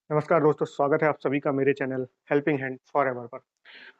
नमस्कार दोस्तों, स्वागत है आप सभी का मेरे चैनल हेल्पिंग हैंड फॉरएवर पर।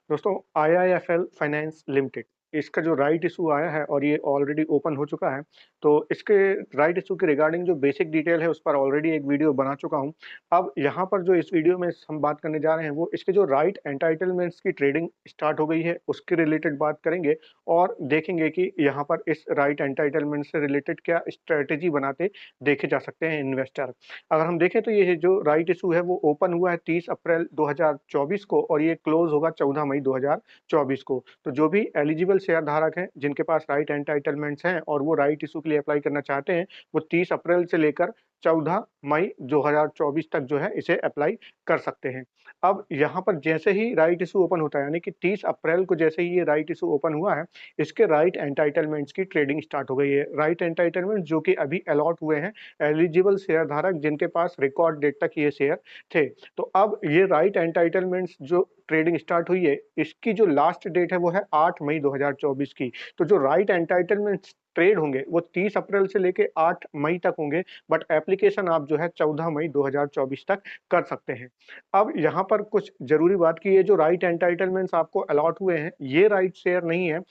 दोस्तों, आईआईएफएल फाइनेंस लिमिटेड इसका जो राइट इशू आया है और ये ऑलरेडी ओपन हो चुका है। तो इसके राइट इशू के रिगार्डिंग जो बेसिक डिटेल है उस पर ऑलरेडी एक वीडियो बना चुका हूँ। अब यहाँ पर जो इस वीडियो में हम बात करने जा रहे हैं वो इसके जो राइट एंटाइटलमेंट्स की ट्रेडिंग स्टार्ट हो गई है उसके रिलेटेड बात करेंगे और देखेंगे कि यहाँ पर इस राइट एंटाइटलमेंट से रिलेटेड क्या स्ट्रेटेजी बनाते देखे जा सकते हैं इन्वेस्टर। अगर हम देखें तो ये जो राइट इशू है वो ओपन हुआ है 30 अप्रैल 2024 को और ये क्लोज होगा 14 मई 2024 को। तो जो भी एलिजिबल शेयर धारक हैं जिनके पास राइट एंटाइटलमेंट्स हैं और वो राइट इशू के लिए अप्लाई करना चाहते हैं, वो 30 अप्रैल से लेकर 14 मई 2024 तक जो है इसे अप्लाई कर सकते हैं। अब यहाँ पर जैसे ही राइट इशू ओपन होता है, यानी कि 30 अप्रैल को जैसे ही ये राइट इशू ओपन हुआ है, इसके राइट एंटाइटलमेंट्स की ट्रेडिंग स्टार्ट हो गई है। राइट एंटाइटलमेंट जो कि अभी अलॉट हुए हैं एलिजिबल शेयर धारक जिनके पास रिकॉर्ड डेट तक ये शेयर थे। तो अब ये राइट एंटाइटलमेंट्स जो ट्रेडिंग स्टार्ट हुई है, इसकी जो लास्ट डेट है वो है 8 मई 2024 की। तो जो राइट एंटाइटलमेंट्स ट्रेड होंगे वो 30 अप्रैल से लेके 8 मई तक होंगे, बट एप्लीकेशन आप जो है 14 मई 2024 तक कर सकते हैं। अब यहाँ पर कुछ ज़रूरी बात की ये जो राइट एंटाइटलमेंट्स आपको अलॉट हुए हैं, ये राइट शेयर नहीं है,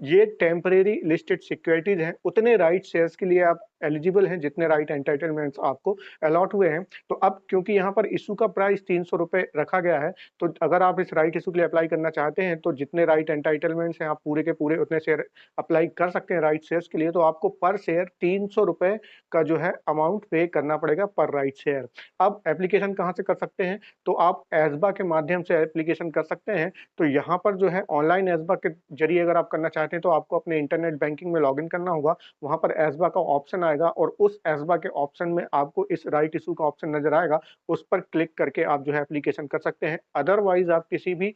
ये टेम्परेरी लिस्टेड सिक्योरिटीज़ हैं। उतने राइट शेयर्स के लिए आप एलिजिबल हैं जितने राइट एंटाइटलमेंट्स आपको अलॉट हुए हैं। तो अब क्योंकि यहाँ पर इश्यू का प्राइस ₹300 रखा गया है, तो अगर आप इस राइट इश्यू के लिए अप्लाई करना चाहते हैं, तो जितने राइट एंटाइटलमेंट्स हैं, आप पूरे के पूरे उतने शेयर अप्लाई कर सकते हैं राइट शेयर्स के लिए। तो आपको पर शेयर ₹300 का जो है अमाउंट पे करना पड़ेगा पर राइट शेयर। अब एप्लीकेशन कहाँ से कर सकते हैं? तो आप एस्बा के माध्यम से एप्लीकेशन कर सकते हैं। तो यहाँ पर जो है ऑनलाइन एस्बा के ज़रिए अगर आप करना चाहते हैं, तो आपको अपने इंटरनेट बैंकिंग में लॉगिन करना होगा। वहाँ पर एस्बा का ऑप्शन आएगा और उस एस्बा के ऑप्शन में आपको इस राइट इश्यू का ऑप्शन नज़र आएगा, उस पर क्लिक करके आप जो है एप्लीकेशन कर सकते हैं। अदरवाइज़ आप किसी भी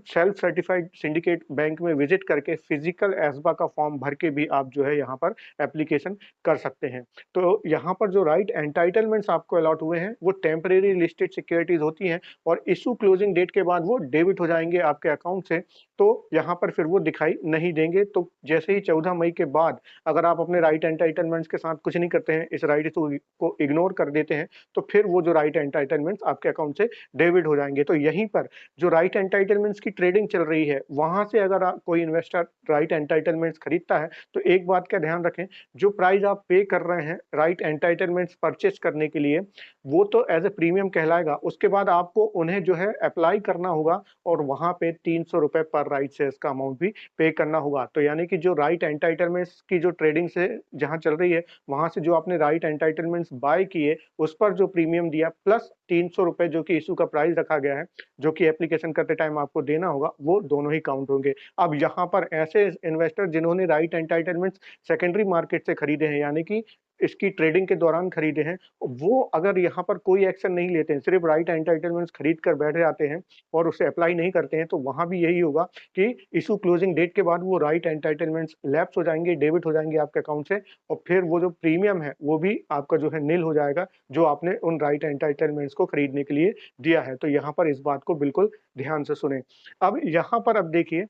सेल्फ सर्टिफाइड सिंडिकेट बैंक में विज़िट करके फिज़िकल एस्बा का फॉर्म भर के भी आप जो है यहाँ पर एप्लीकेशन कर सकते हैं। तो यहाँ पर जो राइट एंटाइटलमेंट्स आपको अलॉट हुए हैं, वो टेम्परेरी लिस्टेड सिक्योरिटीज़ होती हैं और इश्यू क्लोजिंग डेट के बाद वो डेबिट हो जाएँगे आपके अकाउंट से, तो यहाँ पर फिर वो दिखाई नहीं देंगे। तो जैसे ही 14 मई के बाद अगर आप अपने राइट एंटाइटलमेंट्स के साथ कुछ नहीं करते हैं, इस राइट इश्यू को इग्नोर कर देते हैं, तो फिर वो जो राइट एंटाइटलमेंट्स आपके अकाउंट से डेबिट हो जाएँगे। तो यहीं पर जो राइट एंटाइटलमेंट्स की ट्रेडिंग चल रही है, वहाँ से अगर कोई इन्वेस्टर राइट एंटाइटलमेंट्स खरीदता है, तो एक बात का ध्यान रखें, जो प्राइस आप पे कर रहे हैं राइट एंटाइटलमेंट्स परचेज़ करने के लिए, वो तो एज़ अ प्रीमियम कहलाएगा। उसके बाद आपको उन्हें जो है अप्लाई करना होगा और वहाँ पे ₹300 पर राइट शेयर्स का अमाउंट भी पे करना होगा। तो यानी कि जो राइट एंटाइटलमेंट्स की जो ट्रेडिंग से जहाँ चल रही है, वहाँ से जो आपने राइट एंटाइटलमेंट्स बाय किए, उस पर जो प्रीमियम दिया प्लस ₹300 जो कि इश्यू का प्राइस रखा गया है, जो कि एप्लीकेशन करते टाइम आपको देना होगा, वो दोनों ही काउंट होंगे। अब यहाँ पर ऐसे इन्वेस्टर जिन्होंने राइट एंटाइटलमेंट्स सेकेंडरी मार्केट से खरीदे हैं, यानी कि इसकी ट्रेडिंग के दौरान खरीदे हैं, वो अगर यहाँ पर कोई एक्शन नहीं लेते हैं, सिर्फ राइट एंटाइटलमेंट्स खरीद कर बैठ जाते हैं और उसे अप्लाई नहीं करते हैं, तो वहाँ भी यही होगा कि इश्यू क्लोजिंग डेट के बाद वो राइट एंटाइटलमेंट्स लैप्स हो जाएँगे, डेबिट हो जाएँगे आपके अकाउंट से और फिर वो जो प्रीमियम है, वो भी आपका जो है निल हो जाएगा, जो आपने उन राइट एंटाइटलमेंट्स को खरीदने के लिए दिया है। तो यहाँ पर इस बात को बिल्कुल ध्यान से सुनें। अब यहाँ पर अब देखिए,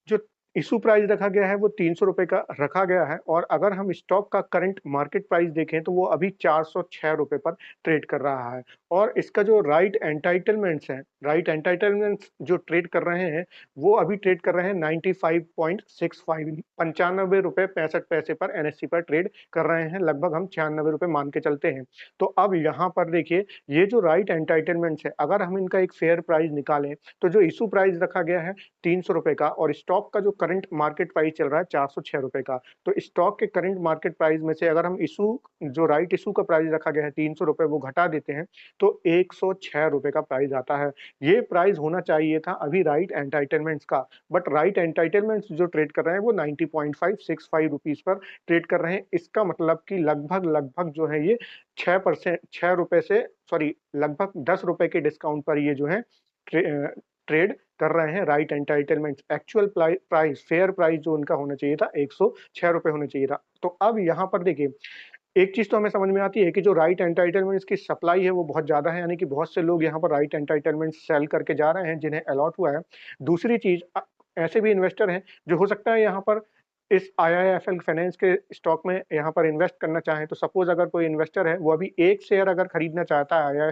जो इश्यू प्राइस रखा गया है वो ₹300 का रखा गया है और अगर हम स्टॉक का करंट मार्केट प्राइस देखें तो वो अभी ₹406 पर ट्रेड कर रहा है और इसका जो राइट एंटाइटलमेंट्स हैं, राइट एंटाइटलमेंट्स जो ट्रेड कर रहे हैं, वो अभी ट्रेड कर रहे हैं 95.65 ₹95.65 पर एनएससी पर ट्रेड कर रहे हैं, लगभग हम ₹96 मान के चलते हैं। तो अब यहाँ पर देखिए, ये जो राइट एंटाइटलमेंट्स है, अगर हम इनका एक फेयर प्राइस निकालें, तो जो इश्यू प्राइस रखा गया है ₹300 का और स्टॉक का जो करंट मार्केट प्राइस चल रहा है ₹406 का। तो स्टॉक के करंट मार्केट प्राइस में से अगर हम इश्यू जो राइट इश्यू का प्राइस रखा गया है ₹300 वो घटा देते हैं, तो ₹106 का प्राइस आता है। ये प्राइस होना चाहिए था अभी राइट एंटाइटलमेंट्स का, बट राइट एंटाइटलमेंट्स जो ट्रेड कर रहे हैं वो 90.565 पर ट्रेड कर रहे हैं। इसका मतलब कि लगभग जो है ये 6% ₹6 से सॉरी लगभग ₹10 के डिस्काउंट पर ये जो है ट्रेड कर रहे हैं right entitlements. Actual price fair price जो उनका होना चाहिए था ₹106 होना चाहिए था। तो अब यहाँ पर देखिए, एक चीज़ तो हमें समझ में आती है कि जो राइट एंटाइटलमेंट्स की सप्लाई है वो बहुत ज़्यादा है, यानी कि बहुत से लोग यहाँ पर राइट एंटाइटलमेंट्स सेल करके जा रहे हैं जिन्हें अलॉट हुआ है। दूसरी चीज़ ऐसे भी इन्वेस्टर हैं जो हो सकता है यहाँ पर इस आईआईएफएल फाइनेंस के स्टॉक में यहाँ पर इन्वेस्ट करना चाहें। तो सपोज़ अगर कोई इन्वेस्टर है वो अभी 1 शेयर अगर खरीदना चाहता है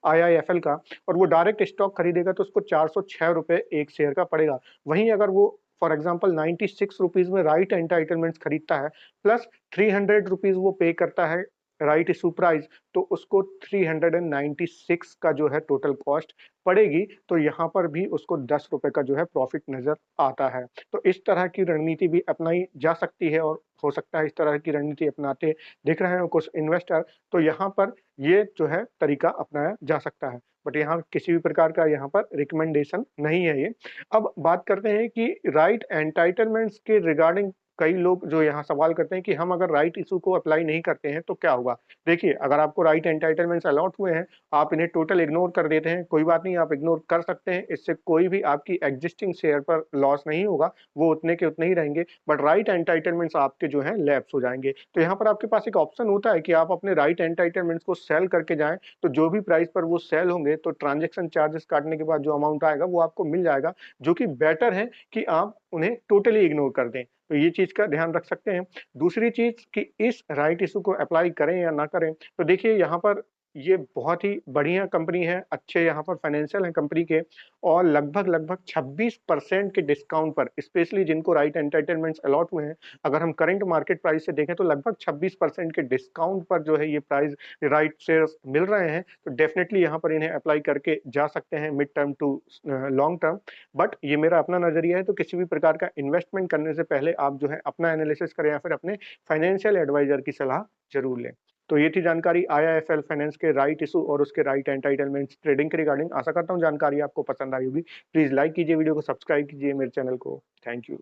आईआईएफएल का और वो डायरेक्ट स्टॉक खरीदेगा तो उसको 406 रुपए एक शेयर का पड़ेगा। वहीं अगर वो फॉर एग्जांपल 96 रुपीस में राइट एंटाइटलमेंट्स खरीदता है प्लस 300 रुपीस वो पे करता है राइट इशू प्राइस, तो उसको 396 का जो है टोटल कॉस्ट पड़ेगी। तो यहाँ पर भी उसको 10 रुपए का जो है प्रॉफिट नजर आता है। तो इस तरह की रणनीति भी अपनाई जा सकती है और हो सकता है इस तरह की रणनीति अपनाते दिख रहे हैं कुछ इन्वेस्टर, तो यहाँ पर ये जो है तरीका अपनाया जा सकता है। बट यहाँ किसी भी प्रकार का यहाँ पर रिकमेंडेशन नहीं है ये। अब बात करते हैं कि राइट एंटाइटलमेंट्स के रिगार्डिंग कई लोग जो यहाँ सवाल करते हैं कि हम अगर राइट इशू को अप्लाई नहीं करते हैं तो क्या होगा? देखिए, अगर आपको राइट एंटाइटलमेंट्स अलॉट हुए हैं, आप इन्हें टोटल इग्नोर कर देते हैं, कोई बात नहीं, आप इग्नोर कर सकते हैं। इससे कोई भी आपकी एग्जिस्टिंग शेयर पर लॉस नहीं होगा, वो उतने के उतने ही रहेंगे। बट राइट एंटाइटलमेंट्स आपके जो हैं लैप्स हो जाएँगे। तो यहाँ पर आपके पास एक ऑप्शन होता है कि आप अपने राइट एंटाइटलमेंट्स को सेल करके जाएँ, तो जो भी प्राइस पर वो सेल होंगे, तो ट्रांज़ैक्शन चार्जेस काटने के बाद जो अमाउंट आएगा, वो आपको मिल जाएगा, जो कि बेटर है कि आप उन्हें टोटली इग्नोर कर दें। तो ये चीज़ का ध्यान रख सकते हैं। दूसरी चीज़ कि इस राइट इश्यू को अप्लाई करें या ना करें, तो देखिए यहाँ पर ये बहुत ही बढ़िया कंपनी है, अच्छे यहाँ पर फाइनेंशियल हैं कंपनी के और लगभग-लगभग 26% के डिस्काउंट पर स्पेशली जिनको राइट एंटाइटलमेंट्स अलॉट हुए हैं, अगर हम करंट मार्केट प्राइस से देखें तो लगभग 26% के डिस्काउंट पर जो है ये प्राइस राइट शेयर्स मिल रहे हैं। तो डेफिनिटली यहाँ पर इन्हें अप्लाई करके जा सकते हैं mid term to long term. But ये मेरा अपना नज़रिया है, तो किसी भी प्रकार का इन्वेस्टमेंट करने से पहले आप जो है अपना एनालिसिस करें या फिर अपने फाइनेंशियल एडवाइजर की सलाह ज़रूर लें। तो ये थी जानकारी आईआईएफएल फाइनेंस के राइट इशू और उसके राइट एंटाइटलमेंट्स ट्रेडिंग के रिगार्डिंग। आशा करता हूँ जानकारी आपको पसंद आई होगी। प्लीज़ लाइक कीजिए वीडियो को, सब्सक्राइब कीजिए मेरे चैनल को। Thank you.